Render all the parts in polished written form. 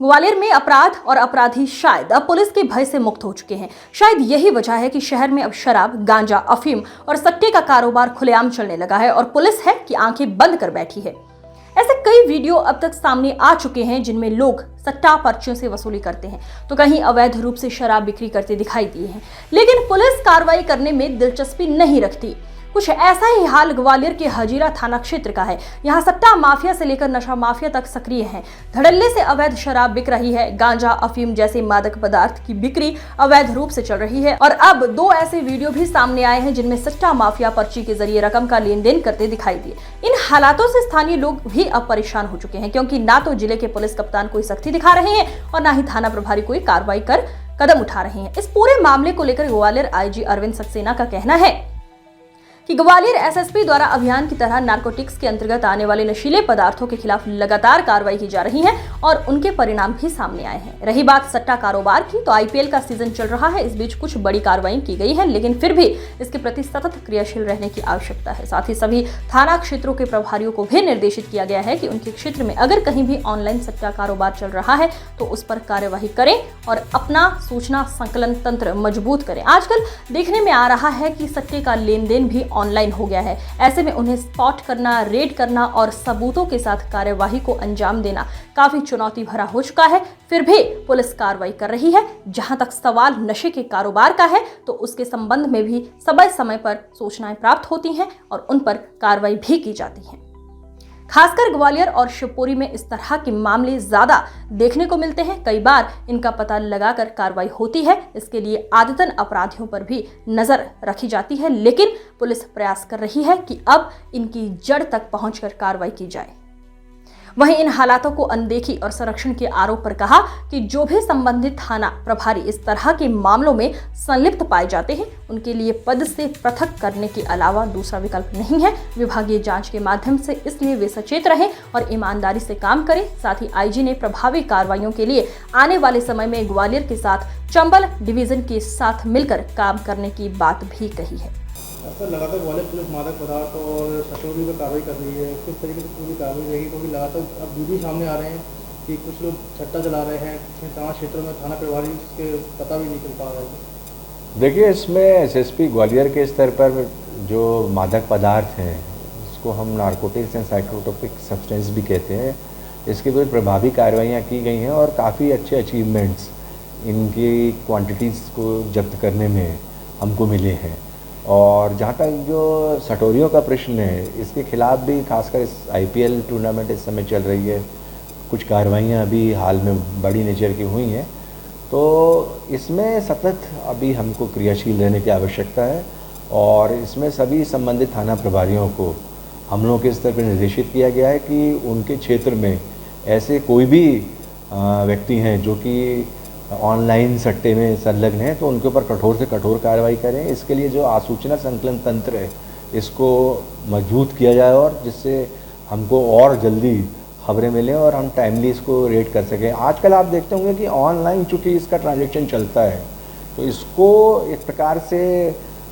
ग्वालियर में अपराध और अपराधी शायद अब पुलिस के भय से मुक्त हो चुके हैं। शायद यही वजह है कि शहर में अब शराब, गांजा, अफीम और सट्टे का कारोबार खुलेआम चलने लगा है और पुलिस है कि आंखें बंद कर बैठी है। ऐसे कई वीडियो अब तक सामने आ चुके हैं जिनमें लोग सट्टा पर्चियों से वसूली करते हैं तो कहीं अवैध रूप से शराब बिक्री करते दिखाई दिए हैं, लेकिन पुलिस कार्रवाई करने में दिलचस्पी नहीं रखती। कुछ ऐसा ही हाल ग्वालियर के हजीरा थाना क्षेत्र का है। यहाँ सट्टा माफिया से लेकर नशा माफिया तक सक्रिय है। धड़ल्ले से अवैध शराब बिक रही है, गांजा, अफीम जैसे मादक पदार्थ की बिक्री अवैध रूप से चल रही है और अब 2 ऐसे वीडियो भी सामने आए हैं जिनमें सट्टा माफिया पर्ची के जरिए रकम का लेन देन करते दिखाई दिए। इन हालातों से स्थानीय लोग भी अब परेशान हो चुके हैं, क्योंकि ना तो जिले के पुलिस कप्तान कोई सख्ती दिखा रहे हैं और ना ही थाना प्रभारी कोई कार्रवाई कर कदम उठा रहे हैं। इस पूरे मामले को लेकर ग्वालियर आईजी अरविंद सक्सेना का कहना है कि ग्वालियर एसएसपी द्वारा अभियान की तरह नारकोटिक्स के अंतर्गत आने वाले नशीले पदार्थों के खिलाफ लगातार कार्रवाई की जा रही है और उनके परिणाम भी सामने आए हैं। रही बात सट्टा कारोबार की, तो आईपीएल का सीजन चल रहा है। इस बीच कुछ बड़ी कार्रवाई की गई है, लेकिन फिर भी इसके प्रति सतत क्रियाशील रहने की आवश्यकता है। साथ ही सभी थाना क्षेत्रों के प्रभारियों को भी निर्देशित किया गया है कि उनके क्षेत्र में अगर कहीं भी ऑनलाइन सट्टा कारोबार चल रहा है तो उस पर कार्यवाही करें और अपना सूचना संकलन तंत्र मजबूत करें। आजकल देखने में आ रहा है कि सट्टे का लेन देन भी ऑनलाइन हो गया है। ऐसे में उन्हें स्पॉट करना, रेड करना और सबूतों के साथ कार्यवाही को अंजाम देना काफी चुनौती भरा हो चुका है। फिर भी पुलिस कार्रवाई कर रही है। जहां तक सवाल नशे के कारोबार का है तो उसके संबंध में भी समय समय पर सूचनाएं प्राप्त होती हैं और उन पर कार्रवाई भी की जाती है। खासकर ग्वालियर और शिवपुरी में इस तरह के मामले ज्यादा देखने को मिलते हैं। कई बार इनका पता लगाकर कार्रवाई होती है। इसके लिए आदतन अपराधियों पर भी नजर रखी जाती है, लेकिन पुलिस प्रयास कर रही है कि अब इनकी जड़ तक पहुंचकर कार्रवाई की जाए। वहीं इन हालातों को अनदेखी और संरक्षण के आरोप पर कहा कि जो भी संबंधित थाना प्रभारी इस तरह के मामलों में संलिप्त पाए जाते हैं उनके लिए पद से पृथक करने के अलावा दूसरा विकल्प नहीं है। विभागीय जांच के माध्यम से इसलिए वे सचेत रहें और ईमानदारी से काम करें। साथ ही आईजी ने प्रभावी कार्रवाइयों के लिए आने वाले समय में ग्वालियर के साथ चंबल डिवीजन के साथ मिलकर काम करने की बात भी कही है। लगातार ग्वालियर पुलिस मादक पदार्थ और सटोरी पर कार्रवाई कर रही है। किस तरीके से पूरी कार्रवाई रहेगी, क्योंकि लगातार अब वीडियो सामने आ रहे हैं कि कुछ लोग सट्टा चला रहे हैं, थाना क्षेत्रों में थाना प्रभारी के पता भी नहीं चल पा रहा है। देखिए, इसमें एसएसपी ग्वालियर के स्तर पर जो मादक पदार्थ हैं, इसको हम नारकोटिक्स एंड साइकोट्रोपिक सब्सटेंस भी कहते हैं, इसके विरुद्ध प्रभावी कार्रवाइयाँ की गई हैं और काफ़ी अच्छे अचीवमेंट्स इनकी क्वांटिटीज़ को जब्त करने में हमको मिले हैं। और जहाँ तक जो सटोरियों का प्रश्न है, इसके खिलाफ भी खासकर इस आईपीएल टूर्नामेंट इस समय चल रही है, कुछ कार्रवाइयाँ अभी हाल में बड़ी नेचर की हुई हैं, तो इसमें सतत अभी हमको क्रियाशील रहने की आवश्यकता है और इसमें सभी संबंधित थाना प्रभारियों को हम लोगों के स्तर पर निर्देशित किया गया है कि उनके क्षेत्र में ऐसे कोई भी व्यक्ति हैं जो कि ऑनलाइन सट्टे में संलग्न है तो उनके ऊपर कठोर से कठोर कार्रवाई करें। इसके लिए जो आसूचना संकलन तंत्र है इसको मजबूत किया जाए और जिससे हमको और जल्दी खबरें मिलें और हम टाइमली इसको रेड कर सकें। आजकल आप देखते होंगे कि ऑनलाइन चूँकि इसका ट्रांजैक्शन चलता है तो इसको एक प्रकार से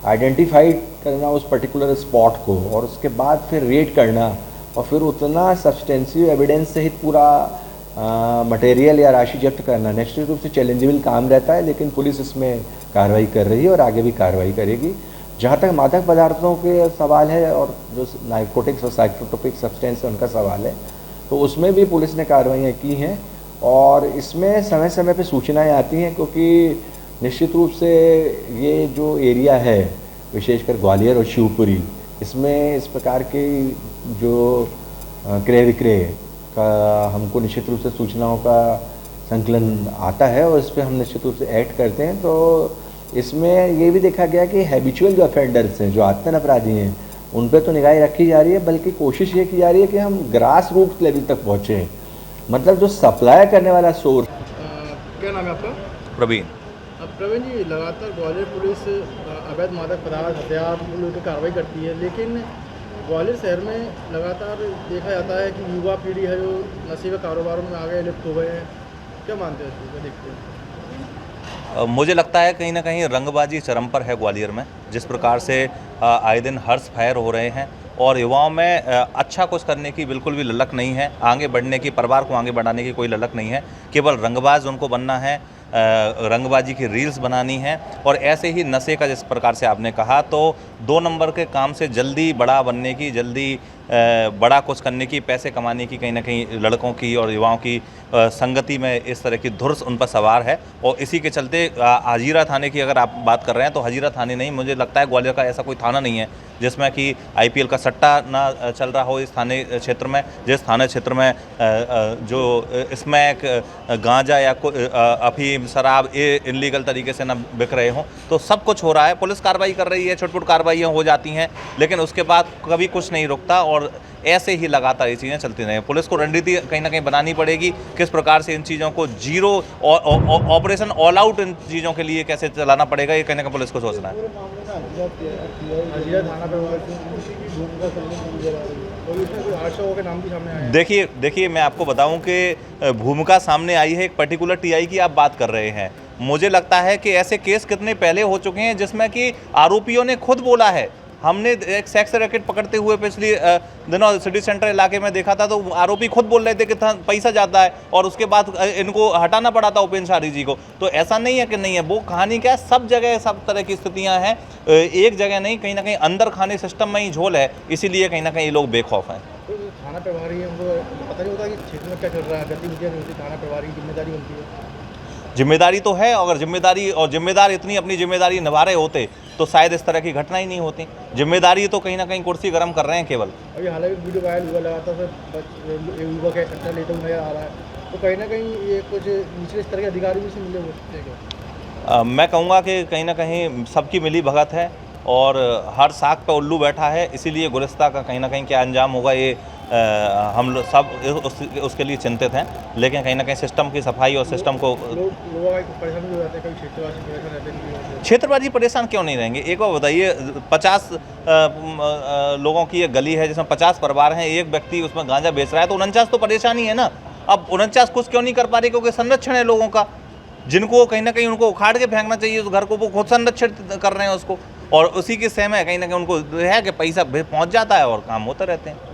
आइडेंटिफाई करना उस पर्टिकुलर स्पॉट को और उसके बाद फिर रेड करना और फिर उतना सब्सटेंसिव एविडेंस सहित पूरा मटेरियल या राशि जब्त करना निश्चित रूप से चैलेंजेबल काम रहता है, लेकिन पुलिस इसमें कार्रवाई कर रही है और आगे भी कार्रवाई करेगी। जहाँ तक मादक पदार्थों के सवाल है और जो नारकोटिक्स और साइकोट्रोपिक सब्सटेंस है उनका सवाल है, तो उसमें भी पुलिस ने कार्रवाइयाँ की हैं और इसमें समय समय पर सूचनाएँ आती हैं, क्योंकि निश्चित रूप से ये जो एरिया है विशेषकर ग्वालियर और शिवपुरी, इसमें इस प्रकार के जो क्रय विक्रय का हमको निश्चित रूप से सूचनाओं का संकलन आता है और इस पर हम निश्चित रूप से एक्ट करते हैं। तो इसमें ये भी देखा गया कि हैबिचुअल जो ऑफेंडर्स हैं, जो आदतन अपराधी हैं, उन पर तो निगाह रखी जा रही है, बल्कि कोशिश ये की जा रही है कि हम ग्रास रूट लेवल तक पहुँचें, मतलब जो सप्लाई करने वाला सोर्स। क्या नाम है आपका? प्रवीण। प्रवीण जी, लगातार ग्वालियर पुलिस अवैध मादक पदार्थ, हथियार की कार्रवाई करती है, लेकिन ग्वालियर शहर में लगातार देखा जाता है कि युवा पीढ़ी है जो नशे के कारोबारों में आगे लिप्त हो गए हैं। क्या मानते हैं, क्या देखते हैं? मुझे लगता है कहीं ना कहीं रंगबाजी चरम पर है ग्वालियर में। जिस प्रकार से आए दिन हर्ष फायर हो रहे हैं और युवाओं में अच्छा कुछ करने की बिल्कुल भी ललक नहीं है, आगे बढ़ने की, परिवार को आगे बढ़ाने की कोई ललक नहीं है। केवल रंगबाज उनको बनना है, रंगबाजी की रील्स बनानी है। और ऐसे ही नशे का जिस प्रकार से आपने कहा, तो 2 नंबर के काम से जल्दी बड़ा बनने की, जल्दी बड़ा कुछ करने की, पैसे कमाने की कहीं ना कहीं लड़कों की और युवाओं की संगति में इस तरह की धुर्स उन पर सवार है। और इसी के चलते हजीरा थाने की अगर आप बात कर रहे हैं तो हजीरा थाने नहीं, मुझे लगता है ग्वालियर का ऐसा कोई थाना नहीं है जिसमें कि IPL का सट्टा ना चल रहा हो इस थाने क्षेत्र में। जिस थाने क्षेत्र में जो स्मैक, गांजा या अफीम, शराब ये इनलीगल तरीके से ना बिक रहे हों, तो सब कुछ हो रहा है। पुलिस कार्रवाई कर रही है, छोट-मोट कार्रवाइयाँ हो जाती हैं, लेकिन उसके बाद कभी कुछ नहीं रुकता और ऐसे ही लगातार ये चीज़ें चलती रहें। पुलिस को रणनीति कहीं ना कहीं बनानी पड़ेगी, किस प्रकार से इन चीज़ों को zero operation all out in चीज़ों के लिए कैसे चलाना पड़ेगा, ये कहीं ना कहीं पुलिस को सोचना है। हजीरा थाना पे नाम भी सामने आया। देखिए मैं आपको बताऊं कि भूमिका सामने आई है, एक पर्टिकुलर TI की आप बात कर रहे हैं। मुझे लगता है कि ऐसे केस कितने पहले हो चुके हैं जिसमें कि आरोपियों ने खुद बोला है। हमने एक सेक्स रैकेट पकड़ते हुए पिछले दिनों सिटी सेंटर इलाके में देखा था, तो आरोपी खुद बोल रहे थे कि पैसा जाता है और उसके बाद इनको हटाना पड़ा था उपेंद्र शाही जी को। तो ऐसा नहीं है कि नहीं है, वो कहानी क्या है, सब जगह सब तरह की स्थितियां हैं, एक जगह नहीं, कहीं ना कहीं अंदर खाने सिस्टम में ही झोल है, इसीलिए कहीं ना कहीं लोग बेखौफ हैं। तो थाना प्रभारी है, उनको पता नहीं होता कि क्षेत्र में क्या चल रहा है, गतिविधियाँ नहीं होती, थाना प्रभारी की जिम्मेदारी बनती है। जिम्मेदारी तो है, अगर जिम्मेदार इतनी अपनी जिम्मेदारी निभा रहे होते तो शायद इस तरह की घटना ही नहीं होती। जिम्मेदारी तो कहीं ना कहीं कुर्सी गर्म कर रहे हैं केवल। अभी हालांकि वीडियो वायरल हुआ, लगातार युवक है कट्टा लेते हुए नजर आ रहा है, तो कहीं ना कहीं ये कुछ निचले स्तर के अधिकारी भी से मिले होते हैं। मैं कहूँगा कि कहीं ना कहीं सबकी मिली भगत है और हर साख पर उल्लू बैठा है, इसीलिए गुलिस्ता का कहीं ना कहीं क्या अंजाम होगा ये हम लोग सब उसके लिए चिंतित हैं। लेकिन कहीं ना कहीं सिस्टम की सफाई और सिस्टम को परेशान हो जाते हैं, कभी क्षेत्रवासी परेशान रहते हैं। क्षेत्रवासी परेशान क्यों नहीं रहेंगे? एक बार बताइए, 50 लोगों की एक गली है जिसमें 50 परिवार हैं, एक व्यक्ति उसमें गांजा बेच रहा है, तो 49 तो परेशानी है ना। अब 49 कुछ क्यों नहीं कर पा रहे? क्योंकि संरक्षण है लोगों का, जिनको कहीं ना कहीं उनको उखाड़ के फेंकना चाहिए उस घर को, वो खुद संरक्षण कर रहे हैं उसको, और उसी के सहमे कहीं ना कहीं उनको है कि पैसा पहुंच जाता है और काम होते रहते हैं।